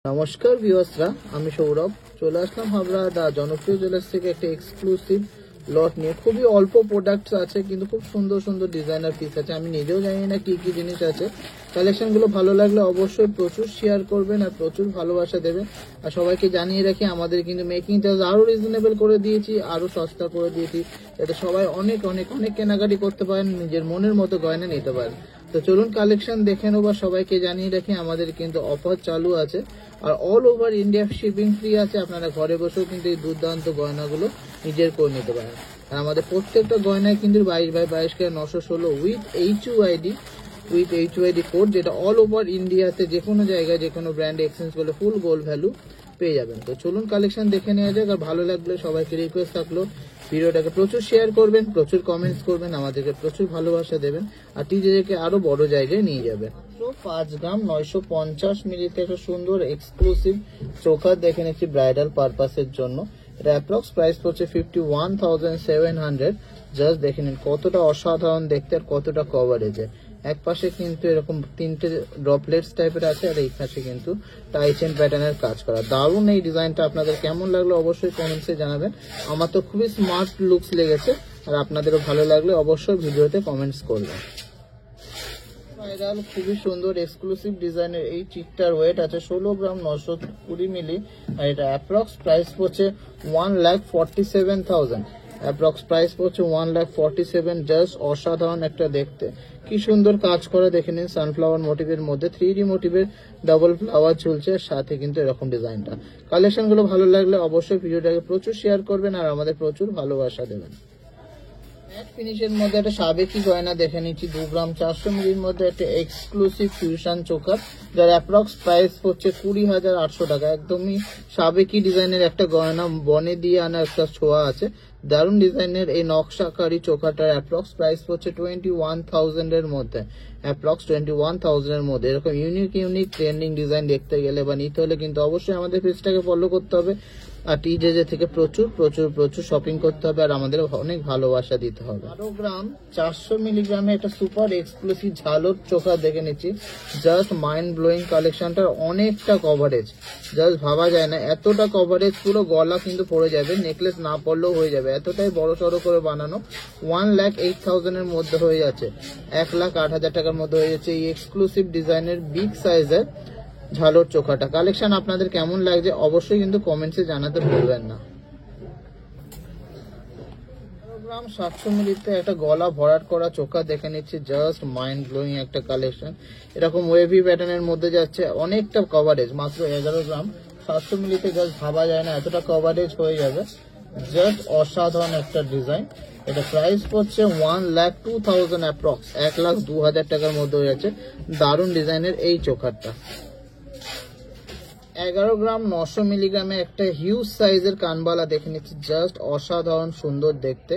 নমস্কার ভিউয়ার্সরা, আমি সৌরভ চলে আসলাম হাবড়া দা জনপ্রিয় জুয়েলার্স থেকে একটা এক্সক্লুসিভ লট নিয়ে। খুবই অল্প প্রোডাক্টস আছে কিন্তু খুব সুন্দর সুন্দর ডিজাইনার পিস আছে। আমি নিজেও জানি না কি কি জিনিস আছে। কালেকশনগুলো ভালো লাগলে অবশ্যই প্রচুর শেয়ার করবেন আর প্রচুর ভালোবাসা দেবেন। আর সবাইকে জানিয়ে রাখি, আমাদের কিন্তু মেকিং চার্জ আরও রিজনেবল করে দিয়েছি, আরও সস্তা করে দিয়েছি, যাতে সবাই অনেক অনেক অনেক কেনাকাটি করতে পারেন, নিজের মনের মতো গয়না নিতে পারেন। তো চলুন কালেকশন দেখে নেবো। সবাইকে জানিয়ে রাখি, আমাদের কিন্তু অফার চালু আছে আর all over India shipping free আছে। আপনারা ঘরে বসেও কিন্তু এই দুর্দান্ত গয়নাগুলো নিজের করে নিতে পারেন। আর আমাদের প্রত্যেকটা গয়নায় কিন্তু 22x22 916 উইথ এইচইউআইডি কোড, যেটা অল ওভার ইন্ডিয়াতে যে কোনো জায়গায় যে কোনো ব্র্যান্ডে এক্সচেঞ্জ করলে ফুল গোল্ড ভ্যালু পেয়ে যাবেন। তো চলুন কালেকশন দেখে নেওয়া যাক। আর ভালো লাগলে সবাইকে রিকোয়েস্ট থাকলো, ভিডিওটাকে প্রচুর শেয়ার করবেন, প্রচুর কমেন্টস করবেন, আমাদেরকে প্রচুর ভালোবাসা দেবেন আর টিজেকে আরো বড় জায়গায় নিয়ে যাবেন। 5 গ্রাম 950 মিলিতে একটা সুন্দর এক্সক্লুসিভ চোকার দেখে নিচ্ছি ব্রাইডাল পারপাসের জন্য। এটা অ্যাপ্রক্স প্রাইস পড়ছে 51,700। জাস্ট দেখে নিন কতটা অসাধারণ দেখতে আর কতটা কভারেজে। এক পাশে কিন্তু এরকম তিনটে ড্রপলেটস টাইপের আছে আর এই পাশে কিন্তু টাই চেন প্যাটার্নের কাজ করা। দারুণ এই ডিজাইনটা। আপনাদের কেমন লাগলো অবশ্যই কমেন্টসে জানাবেন। আমার তো খুবই স্মার্ট লুকস লেগেছে আর আপনাদেরও ভালো লাগলে অবশ্যই ভিডিওতে কমেন্টস করবেন। ভাইরাল খুবই সুন্দর এক্সক্লুসিভ ডিজাইনের এই চিকটার ওয়েট আছে 16 গ্রাম 920 মিলি আর এটা অ্যাপ্রক্স প্রাইস পড়ছে 1,47,000। অ্যাপ্রক্স প্রাইস পড়ছে 1,47,000। জাস্ট অসাধারণ একটা দেখতে, কি সুন্দর কাজ করা দেখে নিন। সানফ্লাওয়ার মোটিভের মধ্যে 3D মোটিভের ডাবল ফ্লাওয়ার ঝুলছে, সাথে কিন্তু এরকম ডিজাইনটা। কালেকশনগুলো ভালো লাগলে অবশ্যই ভিডিওটাকে প্রচুর শেয়ার করবেন আর আমাদের প্রচুর ভালোবাসা দেবেন। ফিনিশের মধ্যে একটা সাবেকি গয়না দেখে নিচ্ছি 2 গ্রাম 400 মিলির মধ্যে একটা এক্সক্লুসিভ ফিউশন চোকার, যার অ্যাপ্রক্স প্রাইস হচ্ছে 20,800 টাকা। একদমই সাবেকি ডিজাইনের একটা গয়না, বনে দিয়ে আনা একটা ছোঁয়া আছে। দারুণ ডিজাইনের এই নকশাকারী চোকাটার অ্যাপ্রক্স প্রাইস হচ্ছে 21,000 এর মধ্যে। অ্যাপ্রক্স 21,000 এর মধ্যে এরকম ইউনিক ট্রেন্ডিং ডিজাইন দেখতে গেলে বা নিতে হলে কিন্তু অবশ্যই আমাদের পেজটাকে ফলো করতে হবে আর টিজে থেকে প্রচুর প্রচুর প্রচুর শপিং করতে হবে আর আমাদের অনেক ভালোবাসা দিতে হবে। 12 গ্রাম 400 মিলিগ্রামে একটা সুপার এক্সক্লুসিভ ঝালর চোখা দেখে নিচ্ছি। জাস্ট মাইন্ড ব্লোয়িং কালেকশনটার অনেকটা কভারেজ, জাস্ট ভাবা যায় না এতটা কভারেজ। পুরো গলা কিন্তু পড়ে যাবে, নেকলেস না পড়লেও হয়ে যাবে, এতটাই বড় সড়ো করে বানানো। 1,08,000 এর মধ্যে হয়ে যাচ্ছে, 1,08,000 টাকার মধ্যে হয়ে যাচ্ছে এই এক্সক্লুসিভ ডিজাইনের বিগ সাইজের ঝালর চোখাটা। কালেকশন আপনাদের কেমন লাগছে অবশ্যই কিন্তু কমেন্টসে জানাতে ভুলবেন না। 700 মিলিতে একটা গলা ভরাট করা চোখা দেখে নিচ্ছি। জাস্ট মাইন্ড ব্লোয়িং একটা কালেকশন, এরকম ওয়েভি প্যাটার্নের মধ্যে যাচ্ছে, অনেকটা কভারেজ। মাত্র 11 গ্রাম 700 মিলিতে জাস্ট ভাবা যায় না এতটা কভারেজ হয়ে যাবে। জাস্ট অসাধারণ একটা ডিজাইন। এটা প্রাইস পড়ছে 1,02,000 অ্যাপ্রক্স, 1,02,000 টাকার মধ্যে হয়ে যাচ্ছে। দারুণ ডিজাইনের এই চোখারটা। 11 গ্রাম 900 মিলিগ্রামে একটা হিউজ সাইজের কানবালা দেখে নিচ্ছি। জাস্ট অসাধারণ সুন্দর দেখতে।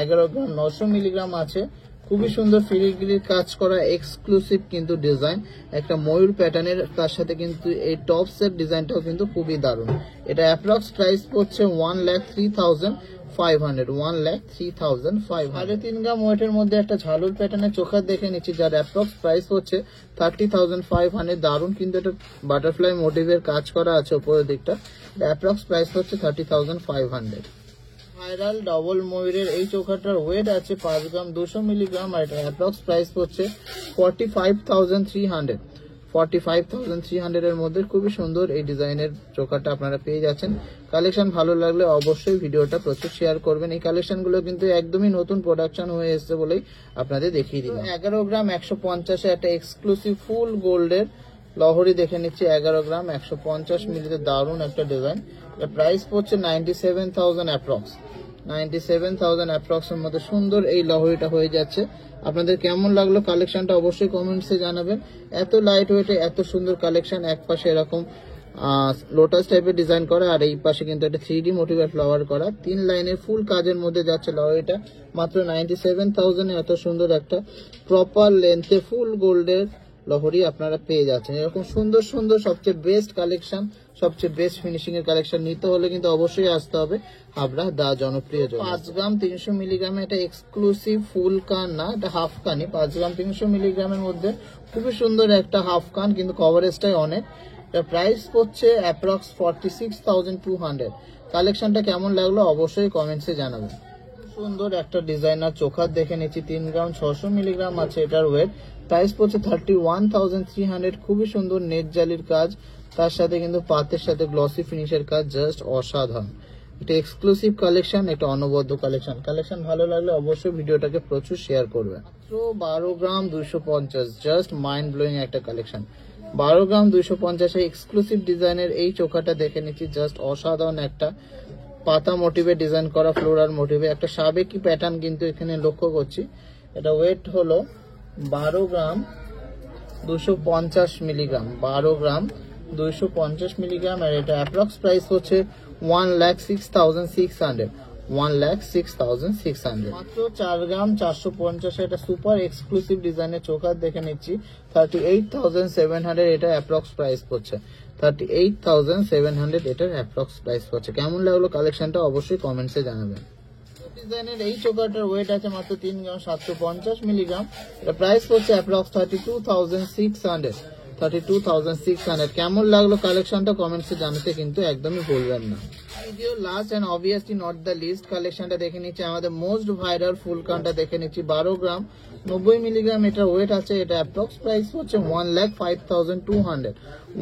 11 গ্রাম 900 মিলিগ্রাম আছে। খুবই সুন্দর ফিরিগিরির কাজ করা এক্সক্লুসিভ কিন্তু ডিজাইন, একটা ময়ূর প্যাটার্নের, তার সাথে কিন্তু এই টপসের ডিজাইনটাও কিন্তু খুবই দারুণ। এটা অ্যাপ্রক্স প্রাইস পড়ছে 1,03,500। 1,03,500। 3.5 গ্রাম ওয়েটের মধ্যে একটা ঝালুর প্যাটার্নের চোখা দেখে নিচ্ছি, যার অ্যাপ্রক্স প্রাইস হচ্ছে 30,500। দারুণ কিন্তু এটা বাটারফ্লাই মোটিভের কাজ করা আছে উপরের দিকটা। অ্যাপ্রক্স প্রাইস হচ্ছে 30,500। ভাইরাল ডবল ময়ূরের এই চোখাটার ওয়েট আছে 5 গ্রাম 200 মিলিগ্রাম আর এটা অ্যাপ্রক্স প্রাইস হচ্ছে 45,300। 45,300 এর মধ্যে খুবই সুন্দর এই ডিজাইনের চোখাটা আপনারা পেয়ে যাচ্ছেন। কালেকশন ভালো লাগলে অবশ্যই ভিডিওটা প্রচুর শেয়ার করবেন। এই কালেকশনগুলো কিন্তু একদমই নতুন প্রোডাকশন হয়ে এসেছে বলেই আপনাদের দেখিয়ে দিলাম। 11 গ্রাম 150 একটা এক্সক্লুসিভ ফুল গোল্ডের লহরি দেখে নিচ্ছি। 11 গ্রাম 150 মিলিতে দারুণ একটা ডিজাইন। প্রাইস পড়ছে 97,000 অ্যাপ্রক্স। 97,000 অ্যাপ্রক্স এর মধ্যে সুন্দর এই লহরিটা হয়ে যাচ্ছে। আপনাদের কেমন লাগলো কালেকশনটা অবশ্যই কমেন্টসে জানাবেন। এত লাইট ওয়েটে এত সুন্দর কালেকশন, এক পাশে এরকম লোটাস টাইপের ডিজাইন করা আর এই পাশে কিন্তু একটা 3D মোটিভের ফ্লাওয়ার করা, 3 লাইনের ফুল কাজের মধ্যে যাচ্ছে লহরিটা। মাত্র 97,000 এ এত সুন্দর একটা প্রপার লেন্থে ফুল গোল্ডের লহরি আপনারা পেয়ে যাচ্ছেন। এরকম সুন্দর সুন্দর সবচেয়ে বেস্ট কালেকশন, সবচেয়ে বেস্ট ফিনিশিং এর কালেকশন নিতে হলে কিন্তু অবশ্যই আসতে হবে হাবড়া দা জনপ্রিয় জুয়েলার্স। 5 গ্রাম 300 মিলিগ্রামে এটা এক্সক্লুসিভ ফুল কান না, এটা হাফ কানই। 5 গ্রাম 300 মিলিগ্রামের মধ্যে খুবই সুন্দর একটা হাফ কান, কিন্তু কভারেজটাই অনেক। এটা প্রাইস পড়ছে অ্যাপ্রক্স 46,200। কালেকশনটা কেমন লাগলো অবশ্যই কমেন্টসে জানাবেন। সুন্দর একটা ডিজাইনার চোখার দেখে নিচ্ছি, 3 গ্রাম 600 মিলিগ্রাম আছে এটার ওয়েট। প্রাইস পড়ছে 31,300। খুবই সুন্দর নেট জালির কাজ, তার সাথে কিন্তু পাতের সাথে গ্লসি ফিনিশের কাজ, জাস্ট অসাধারণ। এটা এক্সক্লুসিভ কালেকশন, একটা অনবদ্য কালেকশন। কালেকশন ভালো লাগলে অবশ্যই ভিডিওটাকে প্রচুর শেয়ার করবে। মাত্র 12 গ্রাম 250, জাস্ট মাইন্ড ব্লোয়িং একটা কালেকশন। 12 গ্রাম 250 এক্সক্লুসিভ ডিজাইনের এই চোখাটা দেখে নিচ্ছি, জাস্ট অসাধারণ একটা পাতা মোটিভে ডিজাইন করা, ফ্লোরাল মোটিভে একটা সাবেকি প্যাটার্ন কিন্তু এখানে লক্ষ্য করছি। এটা ওয়েট হলো 12 গ্রাম 250 মিলিগ্রাম, 12 গ্রাম 250 মিলিগ্রাম। আর এটা অ্যাপ্রক্স প্রাইস হচ্ছে 1,06,600, 1,06,600। মাত্র 4 গ্রাম 450 এটা সুপার এক্সক্লুসিভ ডিজাইনের চোকার দেখে নিচ্ছি, 38,700 এটা অ্যাপ্রক্স প্রাইস পড়ছে, 38,700 এটার অ্যাপ্রক্স প্রাইস পড়ছে। কেমন লাগলো কালেকশনটা অবশ্যই কমেন্টসে জানাবেন। ডিজাইনের এই চোকারটার ওয়েট আছে মাত্র 3 গ্রাম 750 মিলিগ্রাম। এটা প্রাইস পড়ছে অ্যাপ্রক্স 32,600, 32,600। কেমন লাগলো কালেকশনটা কমেন্টসে জানাতে কিন্তু একদমই ভুলবেন না। Video last and obviously not the least কালেকশনটা দেখে নিচ্ছি, আমাদের মোস্ট ভাইরাল ফুল কানটা দেখে নিচ্ছি। 12 গ্রাম 90 মিলিগ্রাম এটা ওয়েট আছে। এটা অ্যাপ্রক্স প্রাইস হচ্ছে 1,05,200,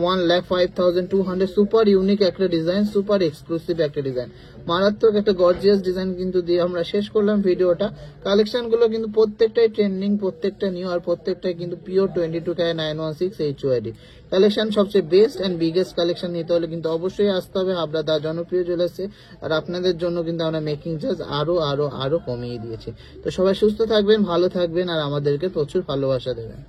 1,05,200। সুপার ইউনিক একটা ডিজাইন, সুপার এক্সক্লুসিভ একটা ডিজাইন, মারাত্মক একটা গর্জিয়াস ডিজাইন কিন্তু দিয়ে আমরা শেষ করলাম ভিডিওটা। কালেকশন গুলো কিন্তু প্রত্যেকটাই ট্রেন্ডিং, প্রত্যেকটা নিউ, আর প্রত্যেকটাই কিন্তু পিওর 22K 916 HOID কালেকশন। সবচেয়ে বেস্ট এন্ড বিগেস্ট কালেকশন নিতে হলে কিন্তু অবশ্যই আসতে হবে হাবড়া দা জনপ্রিয় জুয়েলার্সে। আর আপনাদের জন্য কিন্তু আমরা মেকিং চার্জ আরো কমিয়ে দিয়েছি। তো সবাই সুস্থ থাকবেন, ভালো থাকবেন, আর আমাদেরকে প্রচুর ভালোবাসা দেবেন।